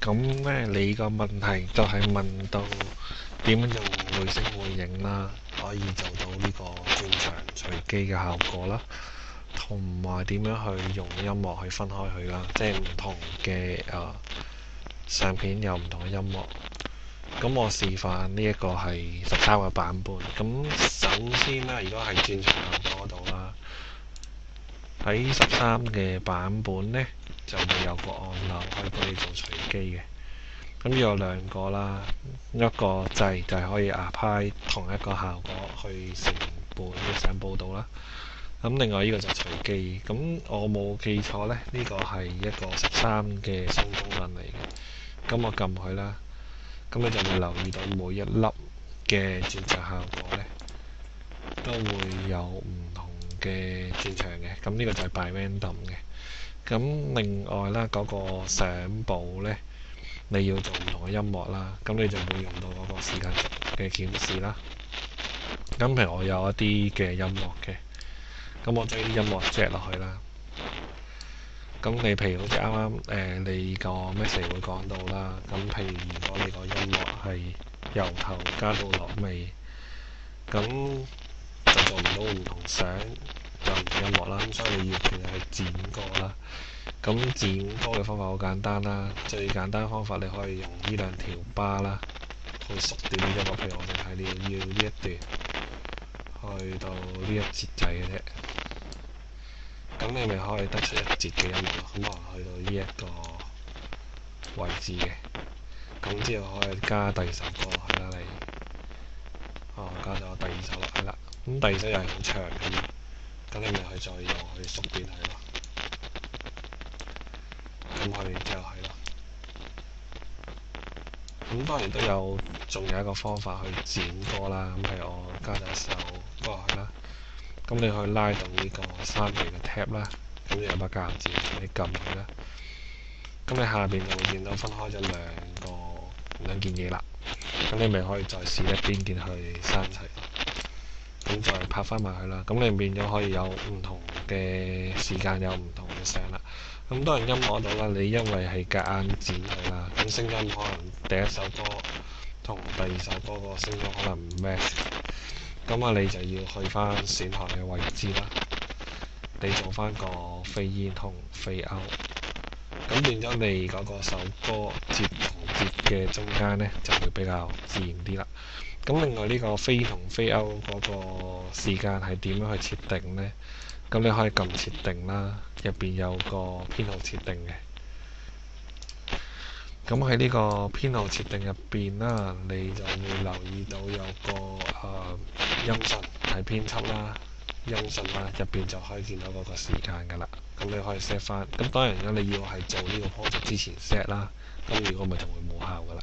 咁呢，你個問題就係問到點樣用回聲回影啦，可以做到呢個轉場隨機嘅效果啦，同埋點樣去用音樂去分開佢啦，即係唔同嘅相片有唔同嘅音樂。咁我示範呢一個係13個版本。咁首先啦，如果係轉場效果嗰度啦，喺13嘅版本呢，就會有個按鈕可以幫你做隨機嘅。咁要有兩個啦，一個掣就係可以 apply 同一個效果去成本嘅相簿度啦。咁另外呢個就隨機。咁我冇記錯呢，呢個係一個13嘅新功能嚟嘅。咁我撳佢啦，咁你就會留意到每一粒嘅轉場效果呢，都會有唔同嘅轉場嘅。咁呢個就係 by random 嘅。咁另外啦，嗰個相簿呢，你要做唔同嘅音樂啦，咁你就會用到嗰個時間軸嘅顯示啦。咁譬如我有一啲嘅音樂嘅，咁我將啲音樂 drag 落去啦。咁你譬如好似啱啱你個 message 會講到啦，咁譬如如果你個音樂係由頭加到落尾，咁就做唔到唔同相就唔同音樂啦。咁所以你要其實係剪歌啦。咁剪歌嘅方法好簡單啦，最簡單方法你可以用呢兩條巴啦，去縮短呢音樂。譬如我哋係要呢一段去到呢一節仔嘅啫，咁你咪可以得出一節嘅音樂咯。咁可能去到呢一個位置嘅，咁之後可以加第二首歌落去啦。你加咗第二首落去啦。咁第二首又係好長嘅嘛，咁你咪可以再用去縮短佢咯。咁佢之後係咯，咁當然都有，仲有一個方法去剪歌啦。咁譬如我加咗一首歌落去啦，咁你可以拉到呢個3期嘅 tab 啦，咁有把鉸剪，你撳佢啦，咁你下邊就會見到分開咗兩件嘢啦。咁你咪可以再試一邊件去刪齊，咁再拍翻埋去啦。咁你變咗可以有唔同嘅時間，有唔同嘅相啦。咁當然音樂度啦，你因為係夾硬剪佢啦，咁聲音可能第一首歌同第二首歌個聲音可能唔 match，咁你就要去翻選項嘅位置啦，你做翻個飛煙同飛歐，咁變咗你嗰個首歌節同節嘅中間呢，就會比較自然啲啦。咁另外呢個飛同飛歐嗰個時間係點樣去設定呢？咁你可以撳設定啦，入邊有個編號設定嘅。咁喺呢個編號設定入邊啦，你就會留意到有個音訊係編輯啦，音訊啦，入邊就可以見到嗰個時間噶啦。咁你可以 set 翻。咁當然如果你要係做呢個 project 之前 set 啦，咁如果咪就會冇效噶啦。